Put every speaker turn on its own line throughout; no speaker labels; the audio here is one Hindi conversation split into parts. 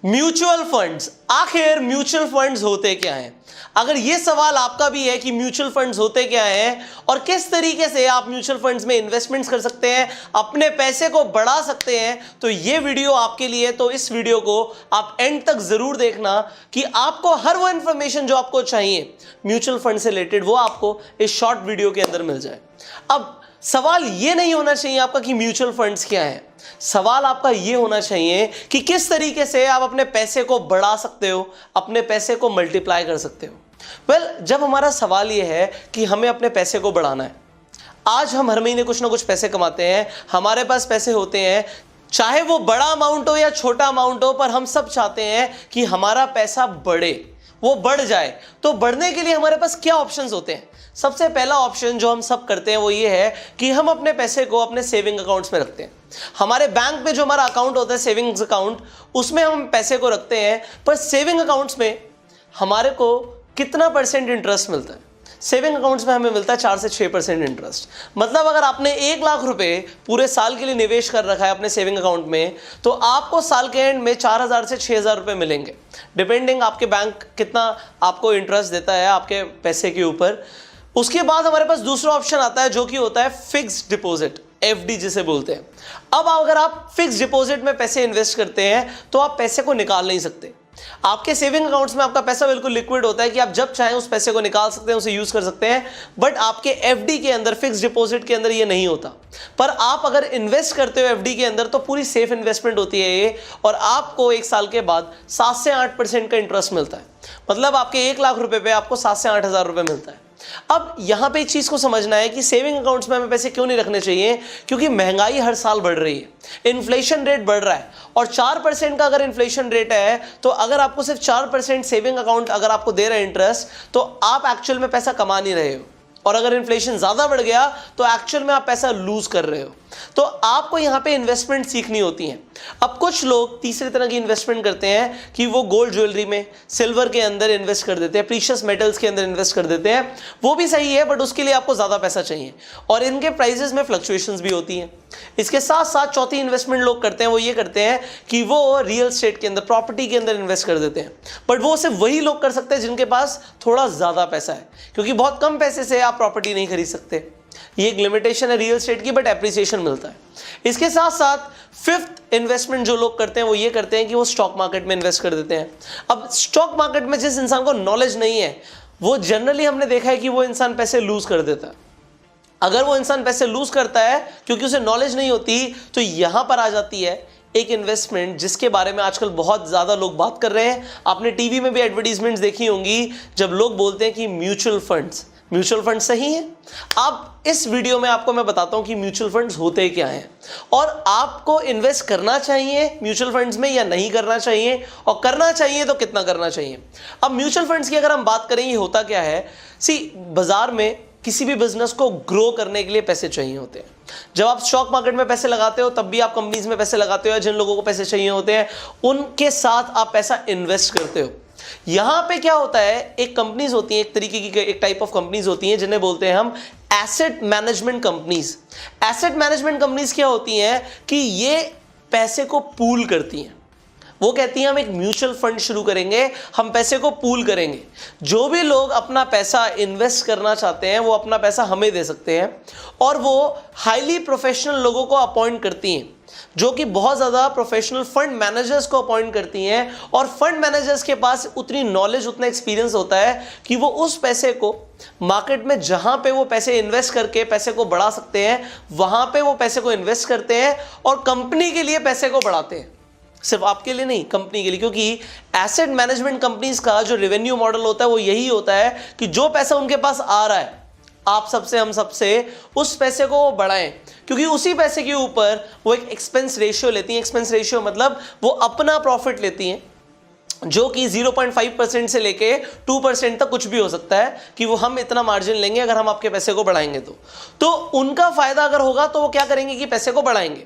म्यूचुअल फंड्स, आखिर म्यूचुअल फंड्स होते क्या हैं? अगर ये सवाल आपका भी है कि म्यूचुअल फंड्स होते क्या हैं और किस तरीके से आप म्यूचुअल फंड्स में इन्वेस्टमेंट्स कर सकते हैं, अपने पैसे को बढ़ा सकते हैं, तो ये वीडियो आपके लिए। तो इस वीडियो को आप एंड तक जरूर देखना कि आपको हर वो इंफॉर्मेशन जो आपको चाहिए म्यूचुअल फंड से रिलेटेड वो आपको इस शॉर्ट वीडियो के अंदर मिल जाए। अब सवाल ये नहीं होना चाहिए आपका कि म्यूचुअल फंड्स क्या है, सवाल आपका ये होना चाहिए कि किस तरीके से आप अपने पैसे को बढ़ा सकते हो, अपने पैसे को मल्टीप्लाई कर सकते हो। जब हमारा सवाल ये है कि हमें अपने पैसे को बढ़ाना है, आज हम हर महीने कुछ ना कुछ पैसे कमाते हैं, हमारे पास पैसे होते हैं, चाहे वो बड़ा अमाउंट हो या छोटा अमाउंट हो, पर हम सब चाहते हैं कि हमारा पैसा बढ़े, वो बढ़ जाए। तो बढ़ने के लिए हमारे पास क्या ऑप्शंस होते हैं? सबसे पहला ऑप्शन जो हम सब करते हैं वो ये है कि हम अपने पैसे को अपने सेविंग अकाउंट्स में रखते हैं। हमारे बैंक में जो हमारा अकाउंट होता है सेविंग्स अकाउंट, उसमें हम पैसे को रखते हैं, पर सेविंग अकाउंट्स में हमारे को कितना परसेंट इंटरेस्ट मिलता है? सेविंग अकाउंट्स में हमें मिलता है 4 से 6% इंटरेस्ट। मतलब अगर आपने 1 लाख रुपए पूरे साल के लिए निवेश कर रखा है अपने सेविंग अकाउंट में, तो आपको साल के एंड में 4,000 से 6,000 रुपए मिलेंगे, डिपेंडिंग आपके बैंक कितना आपको इंटरेस्ट देता है आपके पैसे के ऊपर। उसके बाद हमारे पास दूसरा ऑप्शन आता है जो कि होता है फिक्स्ड डिपॉजिट, एफडी जिसे बोलते हैं। अब अगर आप फिक्स्ड डिपॉजिट में पैसे इन्वेस्ट करते हैं तो आप पैसे को निकाल नहीं सकते। आपके सेविंग अकाउंट्स में आपका पैसा बिल्कुल लिक्विड होता है कि आप जब चाहें उस पैसे को निकाल सकते हैं, उसे यूज कर सकते हैं। बट आपके एफडी के अंदर, फिक्स्ड डिपॉजिट के अंदर ये नहीं होता। पर आप अगर इन्वेस्ट करते हो एफडी के अंदर तो पूरी सेफ इन्वेस्टमेंट होती है ये, और आपको 1 साल के बाद 7 से 8% का इंटरेस्ट मिलता है। मतलब आपके 1 लाख रुपए पे आपको 7 से 8,000 रुपए मिलता है। अब यहां पे एक चीज को समझना है कि सेविंग अकाउंट्स में हमें पैसे क्यों नहीं रखने चाहिए, क्योंकि महंगाई हर साल बढ़ रही है, इन्फ्लेशन रेट बढ़ रहा है, और 4% का अगर इन्फ्लेशन रेट है तो अगर आपको सिर्फ 4% सेविंग अकाउंट अगर आपको दे रहा है इंटरेस्ट, तो आप एक्चुअल में पैसा कमा नहीं रहे हो। और अगर इन्फ्लेशन ज्यादा बढ़ गया तो एक्चुअल में आप पैसा लूज कर रहे हो। तो आपको यहां पे इन्वेस्टमेंट सीखनी होती है। अब कुछ लोग तीसरी तरह की इन्वेस्टमेंट करते हैं कि वो गोल्ड ज्वेलरी में, सिल्वर के अंदर इन्वेस्ट कर देते हैं, प्रीशियस मेटल्स के अंदर इन्वेस्ट कर देते हैं। वो भी सही है, बट उसके लिए आपको ज्यादा पैसा चाहिए और इनके प्राइसेस में फ्लक्चुएशंस भी होती हैं। इसके साथ साथ चौथी इन्वेस्टमेंट लोग करते हैं वो ये करते हैं कि वो रियल एस्टेट के अंदर, प्रॉपर्टी के अंदर इन्वेस्ट कर देते हैं। बट वो सिर्फ वही लोग कर सकते हैं जिनके पास थोड़ा ज्यादा पैसा है, क्योंकि बहुत कम पैसे से आप प्रॉपर्टी नहीं खरीद सकते। ये एक लिमिटेशन है रियल एस्टेट की, बट एप्रिसिएशन मिलता है। इसके साथ साथ फिफ्थ इन्वेस्टमेंट जो लोग करते हैं वो ये करते हैं कि वो स्टॉक मार्केट में इन्वेस्ट कर देते हैं। अब स्टॉक मार्केट में जिस इंसान को नॉलेज नहीं है, वो जनरली हमने देखा है कि वो इंसान पैसे लूज कर देता है। अगर वो इंसान पैसे लूज करता है क्योंकि उसे नॉलेज नहीं होती, तो यहां पर आ जाती है एक इन्वेस्टमेंट जिसके बारे में आजकल बहुत ज्यादा लोग बात कर रहे हैं। आपने टीवी में भी एडवर्टीजमेंट्स देखी होंगी जब लोग बोलते हैं कि म्यूचुअल फंड्स। म्यूचुअल फंड सही है? अब इस वीडियो में आपको मैं बताता हूं कि म्यूचुअल फंड्स होते क्या हैं और आपको इन्वेस्ट करना चाहिए म्यूचुअल फंड्स में या नहीं करना चाहिए, और करना चाहिए तो कितना करना चाहिए। अब म्यूचुअल फंड्स की अगर हम बात करें, ये होता क्या है? बाजार में किसी भी बिजनेस को ग्रो करने के लिए पैसे चाहिए होते हैं। जब आप स्टॉक मार्केट में पैसे लगाते हो तब भी आप कंपनीज में पैसे लगाते हो, जिन लोगों को पैसे चाहिए होते हैं उनके साथ आप पैसा इन्वेस्ट करते हो। यहां पे क्या होता है, एक कंपनीज होती हैं, एक तरीके की, एक टाइप ऑफ कंपनीज होती हैं जिन्हें बोलते हैं हम asset management companies. Asset management companies क्या होती हैं कि ये पैसे को पूल करती हैं। वो कहती हैं हम एक म्यूचुअल फंड शुरू करेंगे, हम पैसे को पूल करेंगे। जो भी लोग अपना पैसा इन्वेस्ट करना चाहते हैं वो अपना पैसा हमें दे सकते हैं, और वो हाईली प्रोफेशनल लोगों को अपॉइंट करती हैं, जो कि बहुत ज़्यादा प्रोफेशनल फंड मैनेजर्स को अपॉइंट करती हैं। और फंड मैनेजर्स के पास उतनी नॉलेज, उतना एक्सपीरियंस होता है कि वो उस पैसे को मार्केट में जहां पे वो पैसे इन्वेस्ट करके पैसे को बढ़ा सकते हैं, वहां पे वो पैसे को इन्वेस्ट करते हैं और कंपनी के लिए पैसे को बढ़ाते हैं। सिर्फ आपके लिए नहीं, कंपनी के लिए, क्योंकि एसेट मैनेजमेंट कंपनीज का जो रेवेन्यू मॉडल होता है वो यही होता है कि जो पैसा उनके पास आ रहा है आप सबसे, हम सबसे, उस पैसे को वो बढ़ाएं, क्योंकि उसी पैसे के ऊपर वो एक एक्सपेंस रेशियो लेती हैं। एक्सपेंस रेशियो मतलब वो अपना प्रॉफिट लेती हैं, जो कि 0.5% से लेके 2% तक कुछ भी हो सकता है कि वो हम इतना मार्जिन लेंगे अगर हम आपके पैसे को बढ़ाएंगे तो उनका फायदा अगर होगा तो वो क्या करेंगे कि पैसे को बढ़ाएंगे।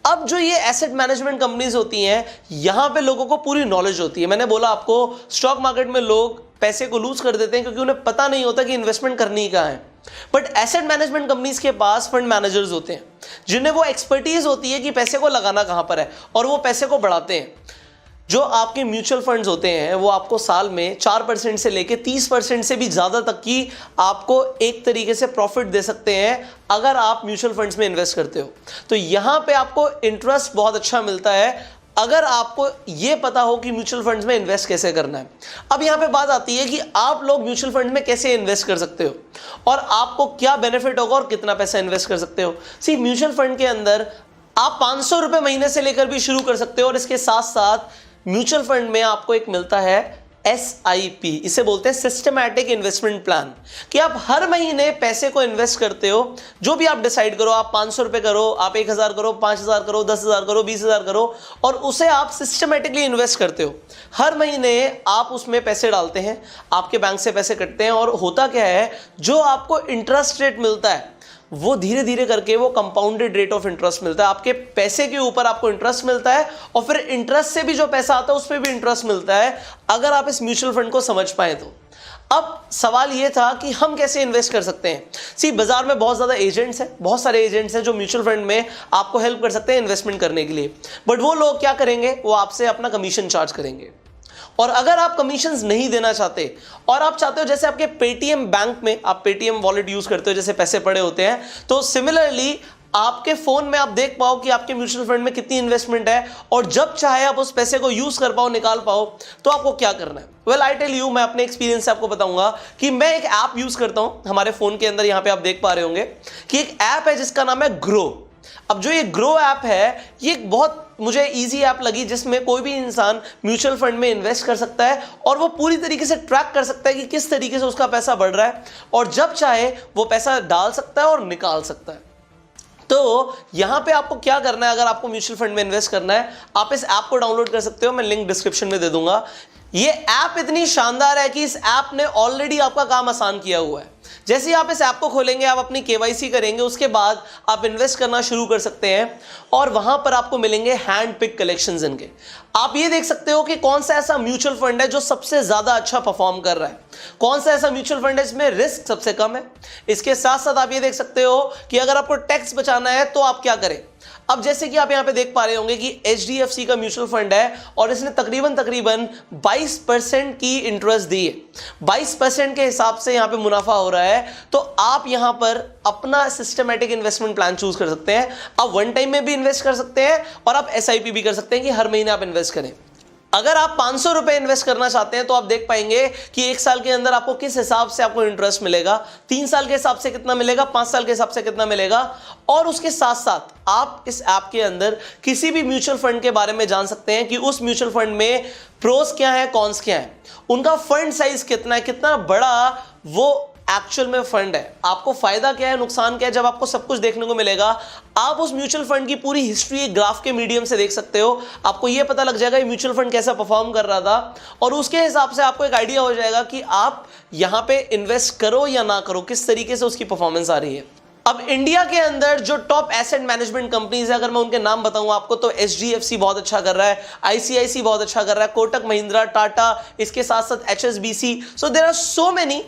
अब जो ये एसेट मैनेजमेंट कंपनीज होती हैं, यहां पे लोगों को पूरी नॉलेज होती है। मैंने बोला आपको, स्टॉक मार्केट में लोग पैसे को लूज कर देते हैं क्योंकि उन्हें पता नहीं होता कि इन्वेस्टमेंट करनी कहाँ है। बट एसेट मैनेजमेंट कंपनीज के पास फंड मैनेजर्स होते हैं जिन्हें वो एक्सपर्टीज होती है कि पैसे को लगाना कहां पर है, और वो पैसे को बढ़ाते हैं। जो आपके म्यूचुअल फंड्स होते हैं वो आपको साल में 4% से लेके 30% से भी ज़्यादा तक की आपको एक तरीके से प्रॉफिट दे सकते हैं अगर आप म्यूचुअल फंड्स में इन्वेस्ट करते हो। तो यहाँ पे आपको इंटरेस्ट बहुत अच्छा मिलता है अगर आपको ये पता हो कि म्यूचुअल फंड्स में इन्वेस्ट कैसे करना है। अब यहाँ पे बात आती है कि आप लोग म्यूचुअल फंड में कैसे इन्वेस्ट कर सकते हो और आपको क्या बेनिफिट होगा और कितना पैसा इन्वेस्ट कर सकते हो। सी, म्यूचुअल फंड के अंदर आप 500 रुपए महीने से लेकर भी शुरू कर सकते हो और इसके साथ साथ म्यूचुअल फंड में आपको एक मिलता है SIP, इसे बोलते हैं सिस्टमैटिक इन्वेस्टमेंट प्लान, कि आप हर महीने पैसे को इन्वेस्ट करते हो। जो भी आप डिसाइड करो, आप 500 रुपए करो, आप 1000 करो, 5000 करो, 10,000 करो, 20,000 करो, और उसे आप सिस्टमैटिकली इन्वेस्ट करते हो। हर महीने आप उसमें पैसे डालते हैं, आपके बैंक से पैसे कटते हैं और होता क्या है, जो आपको इंटरेस्ट रेट मिलता है वो धीरे धीरे करके वो कंपाउंडेड रेट ऑफ इंटरेस्ट मिलता है। आपके पैसे के ऊपर आपको इंटरेस्ट मिलता है और फिर इंटरेस्ट से भी जो पैसा आता है उस पर भी इंटरेस्ट मिलता है, अगर आप इस म्यूचुअल फंड को समझ पाए तो। अब सवाल ये था कि हम कैसे इन्वेस्ट कर सकते हैं। सी, बाजार में बहुत ज़्यादा एजेंट्स हैं, बहुत सारे एजेंट्स हैं जो म्यूचुअल फंड में आपको हेल्प कर सकते हैं इन्वेस्टमेंट करने के लिए, बट वो लोग क्या करेंगे, वो आपसे अपना कमीशन चार्ज करेंगे। और अगर आप कमीशंस नहीं देना चाहते और आप चाहते हो, जैसे आपके पेटीएम बैंक में आप पेटीएम वॉलेट यूज करते हो, जैसे पैसे पड़े होते हैं, तो सिमिलरली आपके फोन में आप देख पाओ कि आपके म्यूचुअल फंड में कितनी इन्वेस्टमेंट है और जब चाहे आप उस पैसे को यूज कर पाओ, निकाल पाओ, तो आपको क्या करना है। वेल, आई टेल यू, मैं अपने एक्सपीरियंस से आपको बताऊंगा कि मैं एक ऐप यूज करता हूं हमारे फोन के अंदर। यहां पे आप देख पा रहे होंगे कि एक ऐप है जिसका नाम है ग्रो। अब जो ये ग्रो ऐप है, ये बहुत मुझे इजी ऐप लगी, जिसमें कोई भी इंसान म्यूचुअल फंड में इन्वेस्ट कर सकता है और वो पूरी तरीके से ट्रैक कर सकता है कि किस तरीके से उसका पैसा बढ़ रहा है और जब चाहे वो पैसा डाल सकता है और निकाल सकता है। तो यहां पे आपको क्या करना है, अगर आपको म्यूचुअल फंड में इन्वेस्ट करना है, आप इस ऐप को डाउनलोड कर सकते हो, मैं लिंक डिस्क्रिप्शन में दे दूंगा। ये ऐप इतनी शानदार है कि इस ऐप ने ऑलरेडी आपका काम आसान किया हुआ है। जैसे ही आप इस ऐप को खोलेंगे, आप अपनी KYC करेंगे, उसके बाद आप इन्वेस्ट करना शुरू कर सकते हैं और वहां पर आपको मिलेंगे हैंड पिक कलेक्शंस इनके। आप ये देख सकते हो कि कौन सा ऐसा म्यूचुअल फंड है जो सबसे ज्यादा अच्छा परफॉर्म कर रहा है, कौन सा ऐसा म्यूचुअल फंड है जिसमें रिस्क सबसे कम है। इसके साथ साथ आप ये देख सकते हो कि अगर आपको टैक्स बचाना है तो आप क्या करें। अब जैसे कि आप यहां पे देख पा रहे होंगे कि HDFC का म्यूचुअल फंड है और इसने तकरीबन 22% की इंटरेस्ट दी है। 22% के हिसाब से यहां पे मुनाफा हो रहा है। तो आप यहां पर अपना सिस्टमैटिक इन्वेस्टमेंट प्लान चूज कर सकते हैं। आप वन टाइम में भी इन्वेस्ट कर सकते हैं और आप SIP भी कर सकते हैं कि हर महीने आप इन्वेस्ट करें। अगर आप 500 रुपए इन्वेस्ट करना चाहते हैं तो आप देख पाएंगे कि एक साल के अंदर आपको किस हिसाब से आपको इंटरेस्ट मिलेगा, 3 साल के हिसाब से कितना मिलेगा, 5 साल के हिसाब से कितना मिलेगा। और उसके साथ साथ आप इस ऐप के अंदर किसी भी म्यूचुअल फंड के बारे में जान सकते हैं कि उस म्यूचुअल फंड में प्रोस क्या है, कॉन्स क्या है, उनका फंड साइज कितना है, कितना बड़ा वो एक्चुअल में फंड है, आपको फायदा क्या है, नुकसान क्या है। जब आपको सब कुछ देखने को मिलेगा, आप उस म्यूचुअल फंड की पूरी हिस्ट्री एक ग्राफ के मीडियम से देख सकते हो। आपको यह पता लग जाएगा ये म्यूचुअल फंड कैसा परफॉर्म कर रहा था और उसके हिसाब से आपको एक आइडिया हो जाएगा कि आप यहां पे इन्वेस्ट करो या ना करो, किस तरीके से उसकी परफॉर्मेंस आ रही है। अब इंडिया के अंदर जो टॉप एसेट मैनेजमेंट कंपनीज है, अगर मैं उनके नाम बताऊं आपको, तो HDFC बहुत अच्छा कर रहा है, ICICI बहुत अच्छा कर रहा है, कोटक महिंद्रा, टाटा, इसके साथ साथ HSBC। So there are so many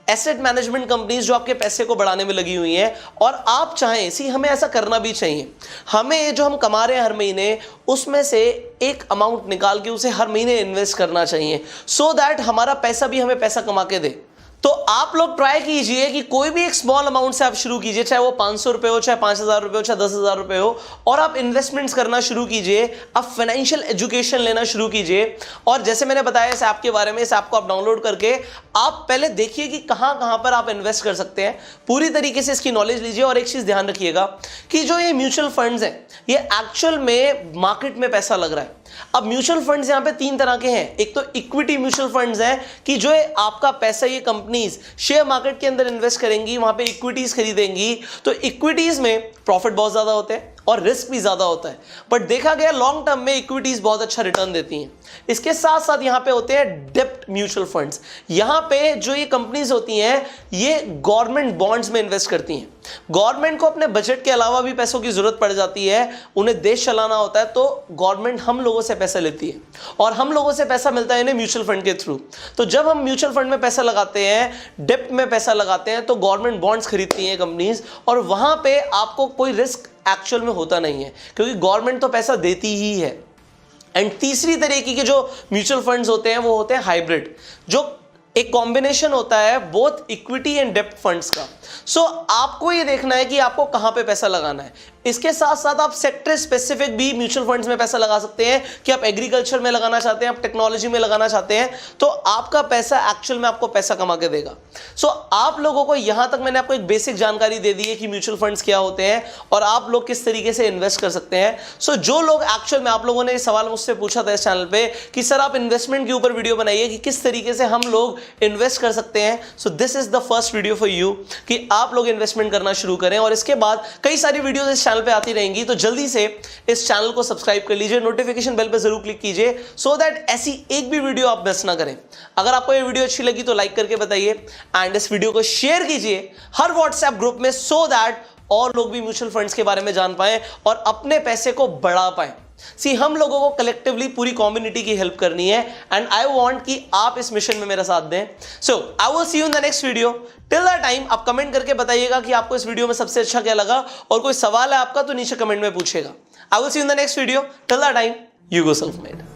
asset management companies जो आपके पैसे को बढ़ाने में लगी हुई हैं। और आप चाहें, सी, हमें ऐसा करना भी चाहिए, हमें जो हम कमा रहे हैं हर महीने, उसमें से एक अमाउंट निकाल के उसे हर महीने इन्वेस्ट करना चाहिए, सो दैट हमारा पैसा भी हमें पैसा कमा के दे। तो आप लोग ट्राई कीजिए कि कोई भी एक स्मॉल अमाउंट से आप शुरू कीजिए, चाहे वो 500 रुपए हो, चाहे 5000 रुपए हो, चाहे 10,000 रुपए हो, और आप इन्वेस्टमेंट्स करना शुरू कीजिए, आप फाइनेंशियल एजुकेशन लेना शुरू कीजिए। और जैसे मैंने बताया इस ऐप के बारे में, इस ऐप को आप डाउनलोड करके आप पहले देखिए कि कहां कहां पर आप इन्वेस्ट कर सकते हैं, पूरी तरीके से इसकी नॉलेज लीजिए। और एक चीज ध्यान रखिएगा कि जो ये म्यूचुअल फंड्स हैं, ये एक्चुअल में मार्केट में पैसा लग रहा है। अब म्यूचुअल फंड्स यहां पे 3 तरह के हैं। एक तो इक्विटी म्यूचुअल फंड्स हैं कि जो आपका पैसा ये कंपनीज शेयर मार्केट के अंदर इन्वेस्ट करेंगी, वहां पे इक्विटीज खरीदेंगी। तो इक्विटीज में प्रॉफिट बहुत ज्यादा होते हैं और रिस्क भी ज्यादा होता है, बट देखा गया लॉन्ग टर्म में इक्विटीज बहुत अच्छा रिटर्न देती हैं। इसके साथ साथ यहां पे होते हैं डेब्ट म्यूचुअल फंड्स। यहां पे जो ये कंपनीज होती हैं, ये गवर्नमेंट बॉन्ड्स में इन्वेस्ट करती हैं। गवर्नमेंट को अपने बजट के अलावा भी पैसों की जरूरत पड़ जाती है, उन्हें देश चलाना होता है, तो गवर्नमेंट हम लोगों से पैसा लेती है और हम लोगों से पैसा मिलता है इन्हें म्यूचुअल फंड के थ्रू। तो जब हम म्यूचुअल फंड में पैसा लगाते हैं, डेब्ट में पैसा लगाते हैं, तो गवर्नमेंट बॉन्ड्स खरीदती हैं कंपनीज, और वहां पर आपको कोई रिस्क एक्चुअल में होता नहीं है, क्योंकि गवर्नमेंट तो पैसा देती ही है। एंड तीसरी तरीके के जो म्यूचुअल फंड्स होते हैं वो होते हैं हाइब्रिड, जो एक कॉम्बिनेशन होता है बोथ इक्विटी एंड डेब्ट फंड्स का। सो आपको ये देखना है कि आपको कहां पे पैसा लगाना है। इसके साथ साथ आप सेक्टर स्पेसिफिक भी म्यूचुअल फंड्स में पैसा लगा सकते हैं कि आप एग्रीकल्चर में लगाना चाहते हैं, आप टेक्नोलॉजी में लगाना चाहते हैं, तो आपका पैसा एक्चुअल में आपको पैसा कमा के देगा। सो आप लोगों को यहां तक मैंने आपको एक बेसिक जानकारी दे दी है कि म्यूचुअल फंड्स क्या होते हैं और आप लोग किस तरीके से इन्वेस्ट कर सकते हैं। सो जो लोग एक्चुअल में, आप लोगों ने सवाल मुझसे पूछा था इस चैनल पे कि सर आप इन्वेस्टमेंट के ऊपर वीडियो बनाइए कि किस तरीके से हम लोग इन्वेस्ट कर सकते हैं, so this is the first video for you कि आप लोग इन्वेस्टमेंट करना शुरू करें। और इसके बाद कई सारी वीडियोस इस चैनल पे आती रहेंगी, तो जल्दी से इस चैनल को सब्सक्राइब कर लीजिए, नोटिफिकेशन बेल पे जरूर क्लिक कीजिए सो दैट ऐसी एक भी वीडियो आप मिस ना करें। अगर आपको ये वीडियो अच्छी लगी तो लाइक करके बताइए एंड इस वीडियो को शेयर कीजिए हर व्हाट्सएप ग्रुप में सो दैट और लोग भी म्यूचुअल फंड्स के बारे में जान पाएं और अपने पैसे को बढ़ा पाएं। सी हम लोगों को कलेक्टिवली पूरी कम्युनिटी की हेल्प करनी है एंड आई वांट कि आप इस मिशन में मेरा साथ दें। So I will see you in the next video. Till the time आप कमेंट करके बताइएगा कि आपको इस वीडियो में सबसे अच्छा क्या लगा, और कोई सवाल है आपका तो नीचे कमेंट में पूछेगा। आई will see you in the next video. Till the time, you go self made.